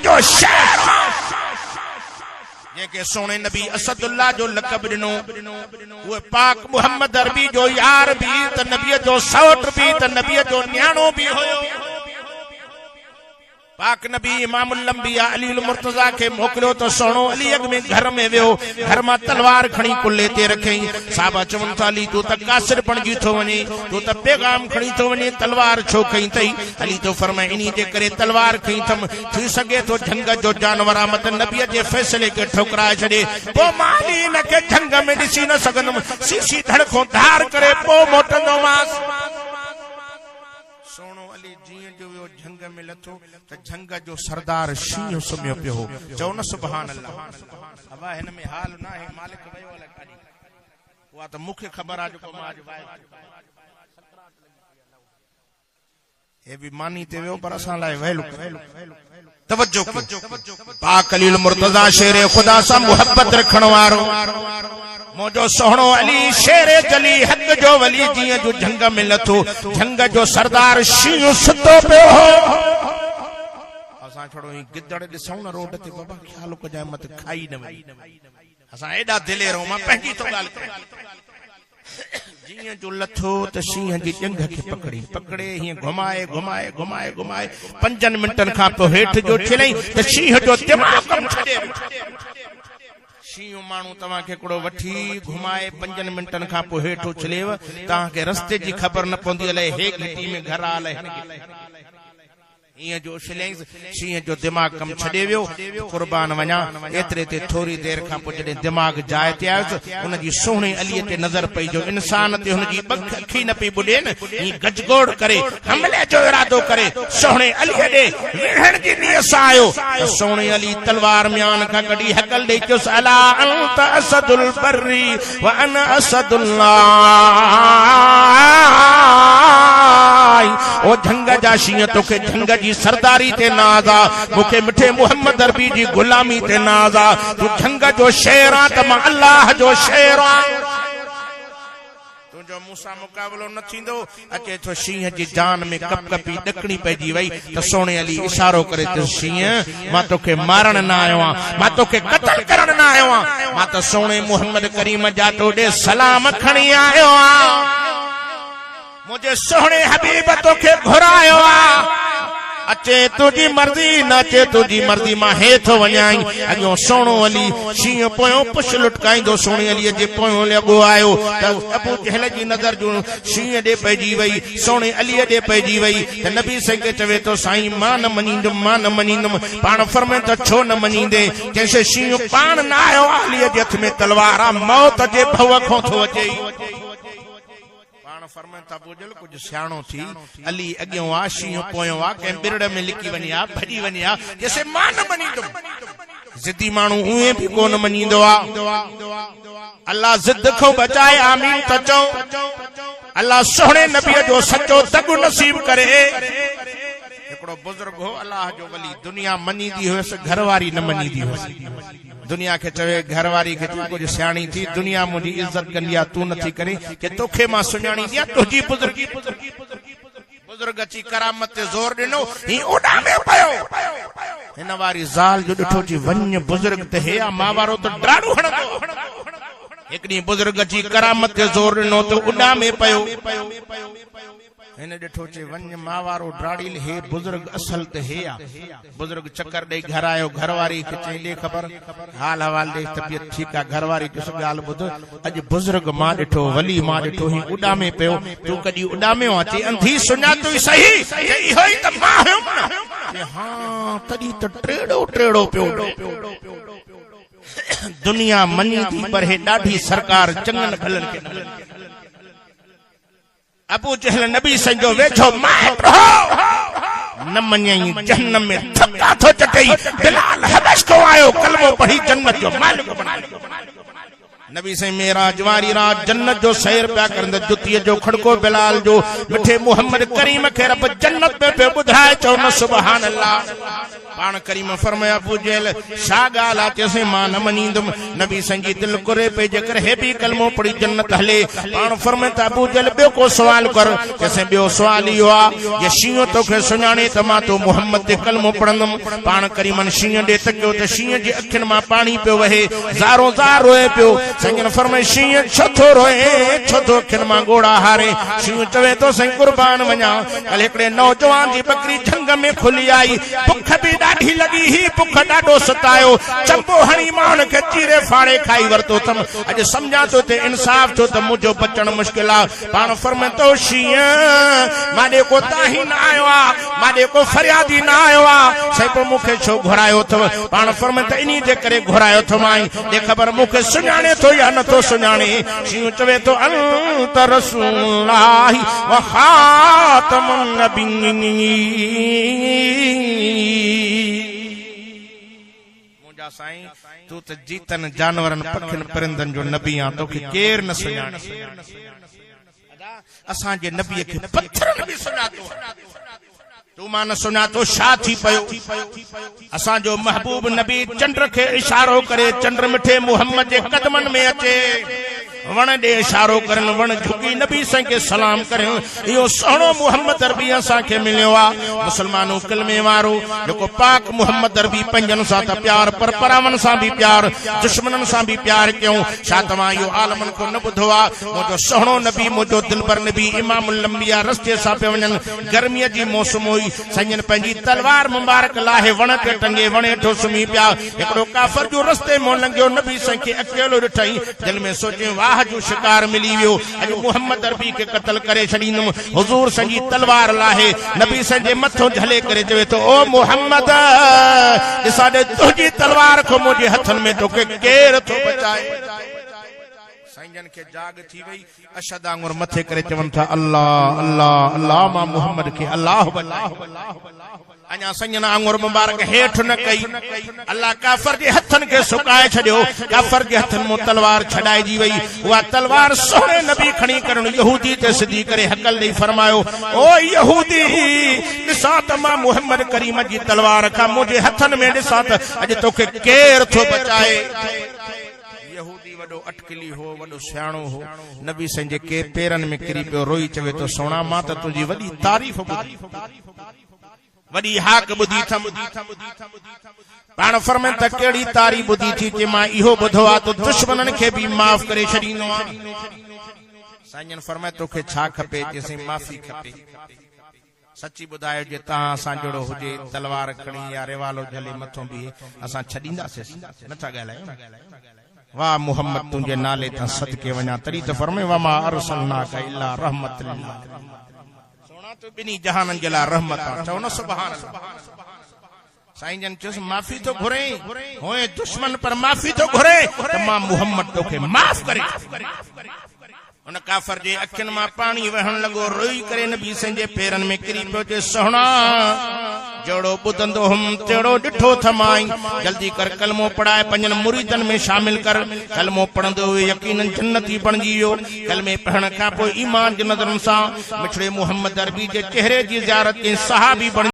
जो शेर जेके सोने नबी असदुल्लाह जो लक़ब ॾिनो उहे पाक मुहम्मद अरबी जो यार भी त नबी जो सौट भी त नबी जो न्याणो भी हुयो। पाक नबी इमामुल अंबिया अली मुर्तजा के मोकलियो तो सोनो अली अग में घर में वियो, घर में तलवार खणी कुल्ले ते रखई। साहबा चवन था अली तू त कासिर बणजी थो वने, तू त पैगाम खणी थो वने, तलवार छो खई तई? अली तो फरमाए इनी जे करे तलवार खई थम थी सके तो जंग जो जानवर मत नबी जे फैसले के ठुकराए छडे पो माली न के जंग में दिसी न सगनम सीसी धड़को धार करे पो मोटंदो मास। सोनो अली जीअं जो वियो जंग में लथो त जंग जो सरदार शींह सुम्हियो पियो हो। चओ न सुभान अल्लाह। अबा हिन में हाल न आहे मालिक वयो अलाए काॾे, उहा त मूंखे ख़बर आहे जेको मां अॼु वाहिर हे बि मानी ते वियो पर असां लाइ वहलु तवज्जो पाक अली मुर्तजा शेर खुदा सां मुहब्बत रखण वारो मोजो सोहणो अली शेर जली हक जो वली जीअं जो जंग में लथो जंग जो सरदार शींह सुतो पियो हो। असां छोड़ो ही गिदड़ ॾिसूं न रोड ते बाबा ख्याल कजाए मत खाई न वई। असां एॾा दिलेर मां पंहिंजी तो ॻाल्हि कयां। जीअं जो लथो त शींह जी जंग खे पकड़े हीअं घुमाए घुमाए घुमाए घुमाए 5 मिंटनि खां पोइ हेठि जो छिलई त शींह जो दिमाग़ कम छॾे। शींह माण्हू तव्हांखे हिकिड़ो वठी घुमाए 5 मिंटनि खां पोइ हेठो छिलेव, तव्हांखे रस्ते जी ख़बर न पवंदी अलाए हे घिटी में घर आ अलाए ईअं जो छिलई शींह जो दिमाग़ कम छॾे वियो। कुर्बान वञा एतिरे ते थोरी देर खां पोइ जॾहिं दिमाग़ जाइ ते आयुसि उनजी सोहणे अलीअ ते नज़र पई जो इंसान ते हुनजी अखी न पई ॿुॾे न हीअं गजगोड़ करे हमले जो इरादो करे सोहणे अलीअ ॾे विढ़ण जी नियत सां आयो त सोहणे अली तलवार म्यान खां कढी हकल ॾेई चयुसि अला अंत असदुल बर्री व अना असदुल्लाह। ओ जंग जा शींह तोखे जंग जी सरदारी ते नाज़ा, मुखे मिठे मुहम्मद अरबी जी गुलामी ते नाज़ा। तू जंग जो शेर आ त मां अल्लाह जो शेर आ। तुंहिंजो मूंसां मुक़ाबिलो न थींदो। अचे थो शींह जी जान में कप कपी ॾकणी पइजी वई त सोणे अली इशारो करे त शींह मां तोखे मारण न आयो आहियां, मां तोखे क़त्ल करण न आयो आहियां, मां त सोणे मुहम्मद करीम जा तोॾे सलाम खणी आयो आहियां। मुझे सोहणे हबीब तोखे घुरायो आ। अचे तुझी मर्जी न अचे तुझी मर्जी मां हेठो वञाई। अॻियों सोणो अली शींह पोयों पुछ लुटकाईंदो सोणे अलीअ जे पोयों लॻो आयो त अबू जहल जी नज़र जो शींह ॾे पइजी वई, सोणे अलीअ ॾे पइजी वई त नबी संग चवे थो साईं मां न मञींदुमि मां न मञींदुमि। पाण फरमाए त छो न मञींदे? चइसे शींह पाण न आयो अलीअ जे हथ में तलवार आ, मौत जे भव खां थो अचे। फरमाए था बुझल कुछ सियाणो थी अली अॻियों आ शींह पोयों आ कंहिं बिरड़ में लिकी वञी आ भॼी वञी आ जैसे मां न मञींदुमि। ज़िदी माण्हू उहे बि कोन मञींदो आ। अल्लाह ज़िद खां बचाए आमीन त चओ। अल्लाह सोहणे नबीअ जो सचो तगु नसीब करे। हिकिड़ो बुज़ुर्ग हो अल्लाह जो वली, दुनिया मञींदी हुयसि घरवारी न मञींदी हुयसि। दुनिया के चवे घरवारी के तू कुछ सियाणी थी, दुनिया मुझी इज्जत कंदी आ, तू नथी करे के तोखे मां सुञाणी दिया तुझी बुजुर्गी। बुजुर्ग अची करामत ते जोर ॾिनो ही उड़ा में पयो। हिन वारी ज़ाल जो ॾिठो जी वञ बुजुर्ग ते हे मां वारो त ॾाढो हणंदो। हिकड़ी बुजुर्ग अची करामत ते जोर ॾिनो त उड़ा में पयो। हिन ॾिठो चे वञ मां वारो ड्राड़ील हे बुजुर्ग असल ते हे आ। बुजुर्ग चक्कर ॾेई घर आयो, घरवारी खे चई ॾे ख़बर हाल हवाल ॾे तबियत ठीकु आहे। घरवारी चुस ॻाल्हि ॿुध अॼु बुजुर्ग मां ॾिठो वली मां ॾिठो ही उॾामे पियो, तूं कॾहिं उॾामियो आहे? चई अंधी सुञातो ई सही इहो ई त मां हुयुमि न। हां तॾहिं त टेड़ो टेड़ो पियो। दुनिया मञी थी पर हे ॾाढी सरकार चङनि भलनि खे अबू जहल नबी संजो वेठो माइट्रो न मञई जहन्नम में थका थो चटई। बिलाल हबश को आयो कलमो पढ़ी जन्नत जो मालिक बणायो। नबी से मेराज वारी रात जन्नत जो सैर पिया करंद जुतीअ जो खड़को बिलाल जो मिठे मुहम्मद करीम खे रब जन्नत में पे ॿुधाए। चओ न सुभान अल्लाह। पान करीम फरमाया अबू जहल छा गाल चेसे मां न मनींदुम नबी संजी दिल करे पे जेकर हे भी कलमो पढ़ी जन्नत हले पान फरमाया अबू जहल बियो को सवाल कर चेसे बियो सवाल इहो आ ये शींह तोखे सुञाणे त मां तो मोहम्मद ते कलमो पढ़ंदुम पान करीमन शींह ॾे तकियो त शींह जे अखियुनि मां पाणी पियो वहे ज़ारो ज़ार रोए पियो संजन फरमाए शींह छो थो रोए छो थो अखियुनि मां गोड़ा हारे शींह चवे तो साईं कुर्बान वञा कल हिकिड़े नौजवान जी बकरी झंग में खुली आई बुख भी ॾाढी लॻी ही बुख ॾाढो सतायो चंबो हणी मां हुनखे चीरे फाड़े खाई वरितो अथमि अॼु सम्झां थो ते इंसाफ़ थियो त मुंहिंजो बचण मुश्किल आहे पाण फरमाए थो शींह मां ॾे को ताही न आयो आहे मां ॾे को फरियादी न आयो आहे साईं पोइ मूंखे छो घुरायो अथव पाण फरमाए त इन्ही जे करे घुरायो अथमांइ जे ख़बर मूंखे सुञाणे थो या नथो सुञाणे शींह चवे थो अंत रसूलुल्लाह व खातमुन नबिय्यीन मुंहिंजा साईं तू त जीतन जानवरनि पखियुनि परिंदनि जो नबी आहे तोखे केर न सुञाणे असांजे नबीअ खे पत्थरनि बि सुञातो तू मां न सुञातो छा थी पियो असांजो महबूब नबी चंड खे इशारो करे चंड मिठे मुहम्मद जे कदमनि में अचे वण ॾे इशारो करन वण झुकी नबी साईं खे सलाम करियो इहो सुहिणो मुहम्मद अरबी असांखे मिलियो आहे मुसलमानों कलमे वारो जेको पाक मुहम्मद अरबी पंजनि सां त प्यार पर परावनि सां बि प्यार दुश्मननि सां बि प्यार कयूं छा तव्हां इहो आलमनि को न ॿुधो आहे मुंहिंजो सुहिणो नबी मुंहिंजो दिलबर नबी इमामुल अंबिया रस्ते सां पिया वञनि गर्मीअ जी मौसम हुई संजन पंहिंजी तलवार मुबारक लाहे वण ते टंगे वण हेठो सुम्ही पिया हिकिड़ो काफ़र जो रस्ते मों लंघियो नबी साईं खे अकेलो ॾिठई दिलि में सोचियो वाह जो शिकार मिली वियो अॼु मुहम्मद अरबी के कत्ल करे छॾींदुमि हुज़ूर संजी तलवार लाहे नबी साईं जे मथो झले करे चवे थो ओ मुहम्मद ॾिसा ॾे तुंहिंजी तलवार खो मुंहिंजे हथनि में तोखे केरु थो बचाए साईं खे जाग थी वई अशद आंगुर मथे करे चवनि था अल्लाह अल्लाह अल्लाह मां मुहम्मद खे अल्लाह अञा संजन आंगुर मुबारक हेठ न कई अल्लाह काफर जे हथन के सुकाए छड़ियो काफर जे हथन मो तलवार छडाईजी वई वा तलवार सोने नबी खणी करन यहूदी ते सिधी करे हकल दई फरमायो ओ यहूदी ॾिसा त मां मुहम्मद करीम जी तलवार का मुझे हथन में ॾिसा त अज तोखे केर थो बचाए यहूदी वडो अटकली हो वडो सियाणो हो नबी संजे के पेरन में किरी पियो रोई चवे तो सोना मां त तुजी वडी तारीफ बुधी वडी हाक बुधी थम पाण फरमाए त केड़ी तारीफ बुधी थी जे मां इहो बुधो आ तो दुश्मनन के भी माफ करे छडीनो आ साईं फरमाए तोखे छा खपे जेसे माफी खपे सच्ची बुधायो जे ता असा जड़ो हुजे तलवार खणी या रेवालो झले मथो भी असा छडींदासे नथा गालायो वाह मुहम्मद तुंजे नाले ता सदके वना तरी त फरमाए वा मा अरसलना का इल्ला रहमत लिल सोना तो बिनी जहानन जला रहमत चओ न सुभान अल्लाह साईं जन चोस माफी तो घुरे होए दुश्मन पर माफी तो घुरे त मां मुहम्मद तोखे माफ करे उन काफर जे अखिन मां पानी वहण लगो रोई करे नबी साईं जे पेरन में किरी पियो जे सोहणा जोड़ो बुधंदो हम तेड़ो डिठो थमाई जल्दी कर कलमो पढ़ाए पंजन मुरीदन में शामिल कर कलमो पढ़ंदो यकीनन जन्नती बणजी वियो कलमे पढ़ण खां पोइ ईमान जे नज़रन सां मिठड़े मुहम्मद अरबी जे चेहरे जी ज़ियारत के सहाबी बण